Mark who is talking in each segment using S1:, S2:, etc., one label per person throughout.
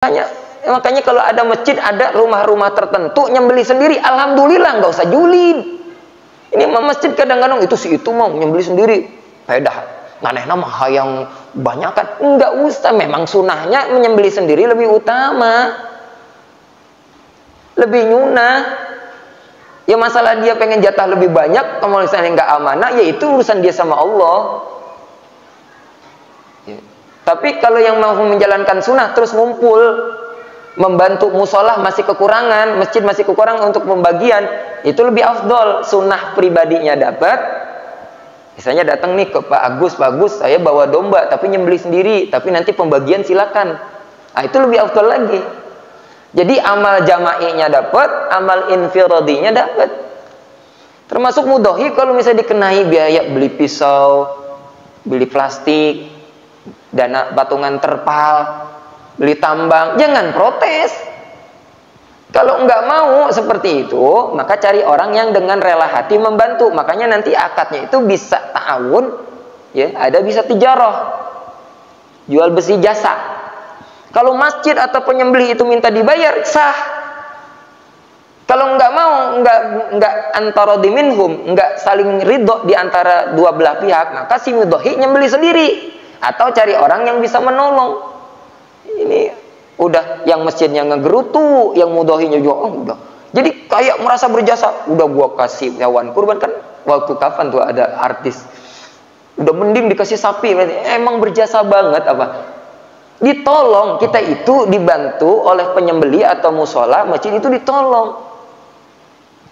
S1: Makanya kalau ada masjid, ada rumah-rumah tertentu nyembeli sendiri, alhamdulillah, nggak usah julid. Ini masjid kadang-kadang itu mau nyembeli sendiri, pedah. Nganeh nama yang banyak kan, nggak usah. Memang sunahnya menyembeli sendiri lebih utama, lebih nyunah. Ya masalah dia pengen jatah lebih banyak, kalau misalnya nggak amanah, ya itu urusan dia sama Allah. Ya. Tapi kalau yang mau menjalankan sunnah terus ngumpul, membantu musolah masih kekurangan, masjid masih kekurangan untuk pembagian, itu lebih afdol. Sunnah pribadinya dapat. Misalnya datang nih ke Pak Agus, saya bawa domba tapi nyembeli sendiri, tapi nanti pembagian silakan. Nah, itu lebih afdol lagi. Jadi amal jama'inya dapat, amal infiradinya dapat. Termasuk mudhohi kalau misalnya dikenai biaya beli pisau, beli plastik, dana patungan terpal, beli tambang, jangan protes. Kalau nggak mau seperti itu, maka cari orang yang dengan rela hati membantu. Makanya nanti akadnya itu bisa ta'awun, ya, ada bisa tijarah, jual besi jasa. Kalau masjid atau penyembelih itu minta dibayar, sah. Kalau nggak mau, nggak antara diminhum, nggak saling ridho di antara dua belah pihak, maka si mudhohi nyembeli sendiri atau cari orang yang bisa menolong. Ini udah yang masjidnya ngegerutu, yang mudhohinya juga udah. Jadi kayak merasa berjasa, udah gua kasih hewan kurban kan waktu kapan tuh ada artis. Udah mending dikasih sapi, emang berjasa banget apa? Ditolong, kita itu dibantu oleh penyembeli atau musola, masjid itu ditolong.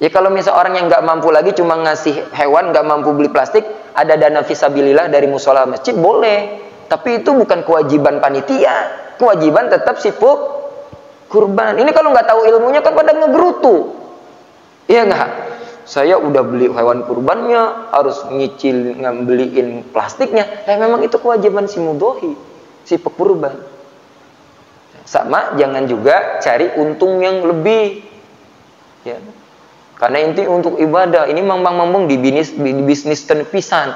S1: Ya kalau misal orang yang nggak mampu lagi cuma ngasih hewan, nggak mampu beli plastik, ada dana fisabilillah dari musola masjid boleh. Tapi itu bukan kewajiban panitia, kewajiban tetap si kurban. Ini kalau nggak tahu ilmunya kan pada ngegerutu, iya nggak? Saya udah beli hewan kurbannya, harus nyicil ngambeliin plastiknya. Memang itu kewajiban si mudhohi, si pekurban. Sama, jangan juga cari untung yang lebih, ya. Karena inti untuk ibadah ini mamang di bisnis pisan,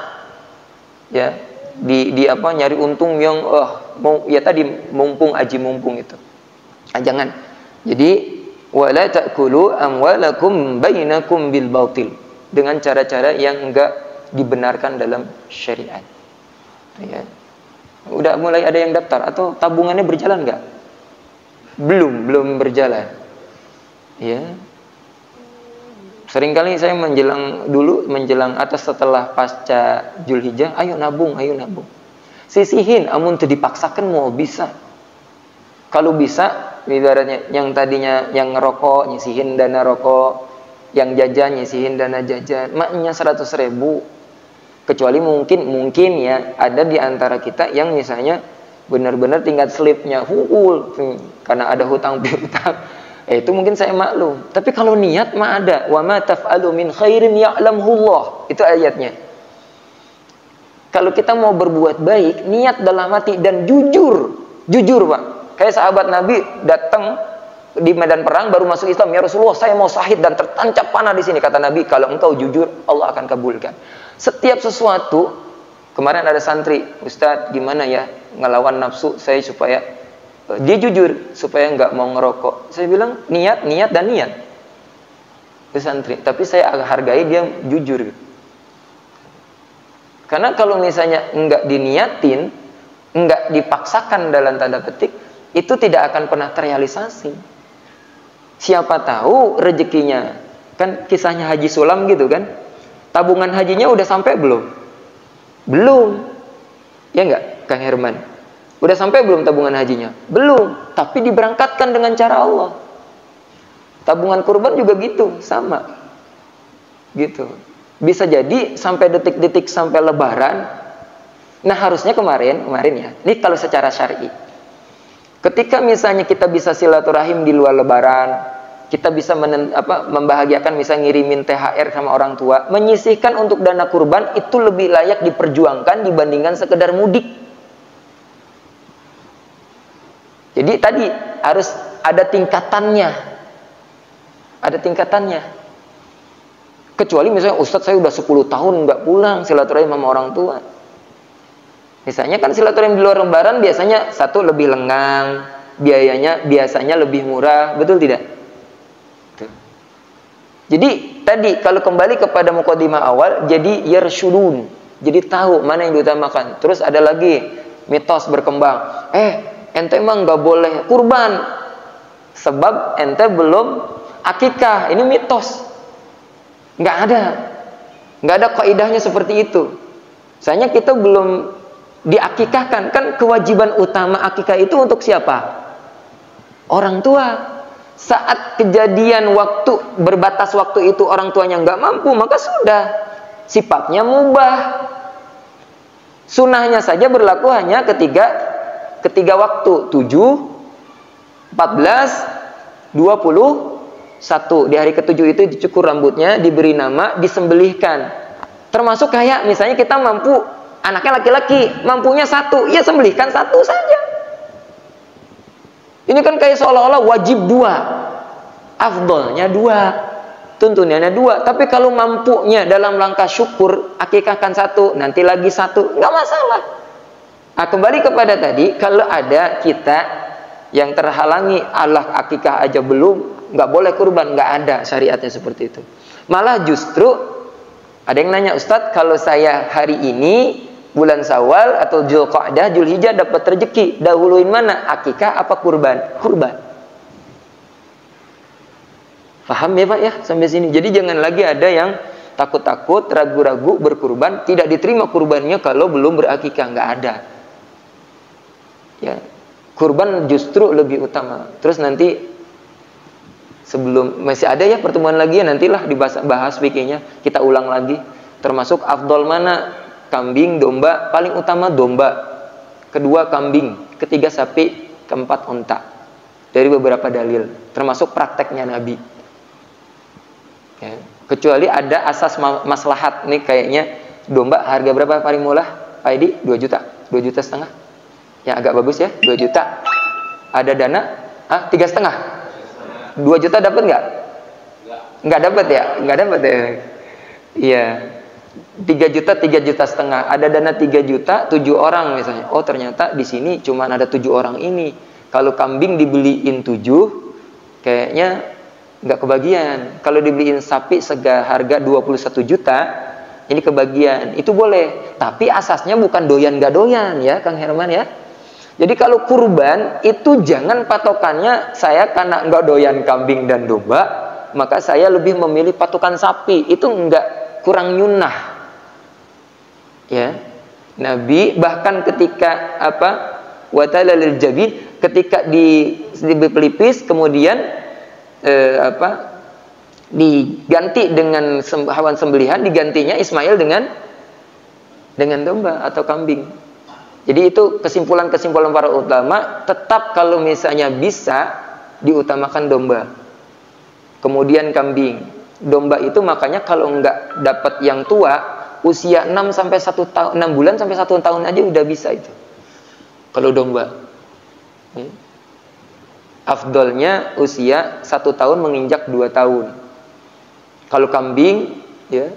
S1: ya, di apa nyari untung yang mau ya tadi mumpung itu. Jangan. Jadi wala ta'kulu amwalakum bainakum bil batil, dengan cara-cara yang enggak dibenarkan dalam syariat. Ya. Udah mulai ada yang daftar atau tabungannya berjalan enggak? Belum berjalan. Ya. Seringkali saya menjelang atas setelah pasca Zulhijjah, ayo nabung. Sisihin, amun teu dipaksakan mau bisa. Kalau bisa, ibaratnya yang tadinya yang ngerokok, nyisihin dana rokok, yang jajan, nyisihin dana jajan, maknya 100.000. Kecuali mungkin ya ada di antara kita yang misalnya benar-benar tingkat slipnya karena ada hutang piutang. Itu mungkin saya maklum. Tapi kalau niat mah ada. Wa ma taf'alu min khairin ya'lamhullah. Itu ayatnya. Kalau kita mau berbuat baik, niat dalam hati dan jujur, Pak. Kayak sahabat Nabi datang di medan perang baru masuk Islam, ya Rasulullah, saya mau syahid dan tertancap panah di sini. Kata Nabi, kalau engkau jujur, Allah akan kabulkan. Setiap sesuatu, kemarin ada santri, Ustadz, gimana ya ngelawan nafsu saya supaya dia jujur, supaya nggak mau ngerokok. Saya bilang niat ke santri, tapi saya agak hargai dia jujur. Karena kalau misalnya nggak diniatin, nggak dipaksakan dalam tanda petik, itu tidak akan pernah terrealisasi. Siapa tahu rezekinya, kan kisahnya Haji Sulam gitu kan, tabungan hajinya udah sampai belum, ya nggak Kang Herman? Udah sampai belum tabungan hajinya? Belum, tapi diberangkatkan dengan cara Allah. Tabungan kurban juga gitu, sama. Gitu. Bisa jadi sampai detik-detik sampai lebaran. Nah, harusnya kemarin ya. Ini kalau secara syar'i. Ketika misalnya kita bisa silaturahim di luar lebaran, kita bisa membahagiakan, misalnya ngirimin THR sama orang tua, menyisihkan untuk dana kurban itu lebih layak diperjuangkan dibandingkan sekedar mudik. Jadi tadi harus ada tingkatannya. Kecuali misalnya Ustadz saya udah 10 tahun nggak pulang silaturahim sama orang tua. Misalnya kan silaturahim di luar lebaran biasanya satu lebih lengang, biayanya biasanya lebih murah, betul tidak? Jadi tadi kalau kembali kepada mukadimah awal, jadi yarshudun, jadi tahu mana yang diutamakan. Terus ada lagi mitos berkembang, ente emang nggak boleh kurban sebab ente belum akikah. Ini mitos, nggak ada kaidahnya seperti itu. Soalnya kita belum diakikahkan, kan kewajiban utama akikah itu untuk siapa? Orang tua. Saat kejadian waktu, berbatas waktu itu orang tuanya nggak mampu, maka sudah sifatnya mubah. Sunnahnya saja berlaku hanya ketiga waktu, 7, 14, 21. Di hari ke-7 itu dicukur rambutnya, diberi nama, disembelihkan. Termasuk kayak misalnya kita mampu, anaknya laki-laki, mampunya 1, ya sembelihkan 1 saja. Ini kan kayak seolah-olah wajib 2, afdolnya 2, tuntunannya 2. Tapi kalau mampunya dalam langkah syukur, akikahkan 1, nanti lagi 1, nggak masalah. Nah, kembali kepada tadi, kalau ada kita yang terhalangi, Allah akikah aja belum, nggak boleh kurban, nggak ada syariatnya seperti itu. Malah justru ada yang nanya, Ustadz, kalau saya hari ini bulan Syawal atau Dzulqa'dah, Dzulhijjah dapat rezeki, dahuluin mana? Akikah apa kurban? Kurban. Paham ya Pak ya sampai sini? Jadi jangan lagi ada yang takut-takut, ragu-ragu berkurban, tidak diterima kurbannya kalau belum berakikah, nggak ada. Ya, kurban justru lebih utama. Terus nanti sebelum masih ada ya pertemuan lagi ya, nantilah dibahas fikihnya, kita ulang lagi. Termasuk afdol mana? Kambing, domba, paling utama domba, kedua kambing, ketiga sapi, keempat unta. Dari beberapa dalil, termasuk prakteknya Nabi. Ya. Kecuali ada asas maslahat, nih kayaknya domba harga berapa paling murah? Pak Edi, 2 juta, 2 juta setengah. Yang agak bagus ya, 2 juta. Ada dana? 3,5. 2 juta dapat nggak? Nggak dapat ya, nggak dapat ya. Iya. 3 juta, 3 juta setengah. Ada dana 3 juta, 7 orang misalnya. Oh ternyata di sini cuma ada 7 orang ini. Kalau kambing dibeliin 7, kayaknya nggak kebagian. Kalau dibeliin sapi harga 21 juta, ini kebagian. Itu boleh. Tapi asasnya bukan doyan nggak doyan ya Kang Herman ya. Jadi kalau kurban itu jangan patokannya saya karena nggak doyan kambing dan domba, maka saya lebih memilih patokan sapi. Itu nggak, kurang nyunnah ya. Nabi bahkan ketika watalal jabin, ketika dipelipis kemudian diganti dengan hewan sembelihan, digantinya Ismail dengan domba atau kambing. Jadi itu kesimpulan para ulama, tetap kalau misalnya bisa diutamakan domba, kemudian kambing. Domba itu makanya kalau nggak dapat yang tua, usia 6 sampai 1 tahun, 6 bulan sampai 1 tahun aja udah bisa itu. Kalau domba. Afdolnya usia 1 tahun menginjak 2 tahun. Kalau kambing ya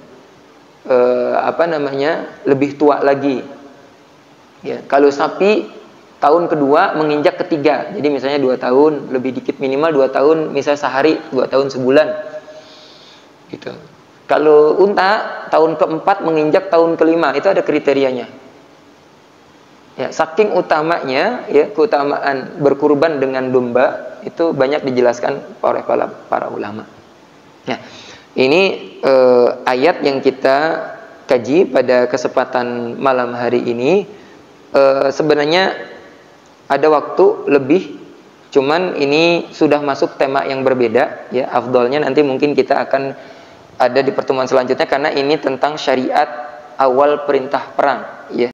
S1: lebih tua lagi. Ya, kalau sapi tahun kedua menginjak ketiga. Jadi misalnya 2 tahun, lebih dikit minimal 2 tahun, misalnya sehari, 2 tahun sebulan. Gitu. Kalau unta tahun keempat menginjak tahun kelima, itu ada kriterianya. Ya, saking utamanya ya keutamaan berkurban dengan domba itu banyak dijelaskan oleh para ulama. Nah, ini ayat yang kita kaji pada kesempatan malam hari ini. Sebenarnya ada waktu lebih, cuman ini sudah masuk tema yang berbeda ya. Afdolnya nanti mungkin kita akan ada di pertemuan selanjutnya karena ini tentang syariat awal perintah perang ya.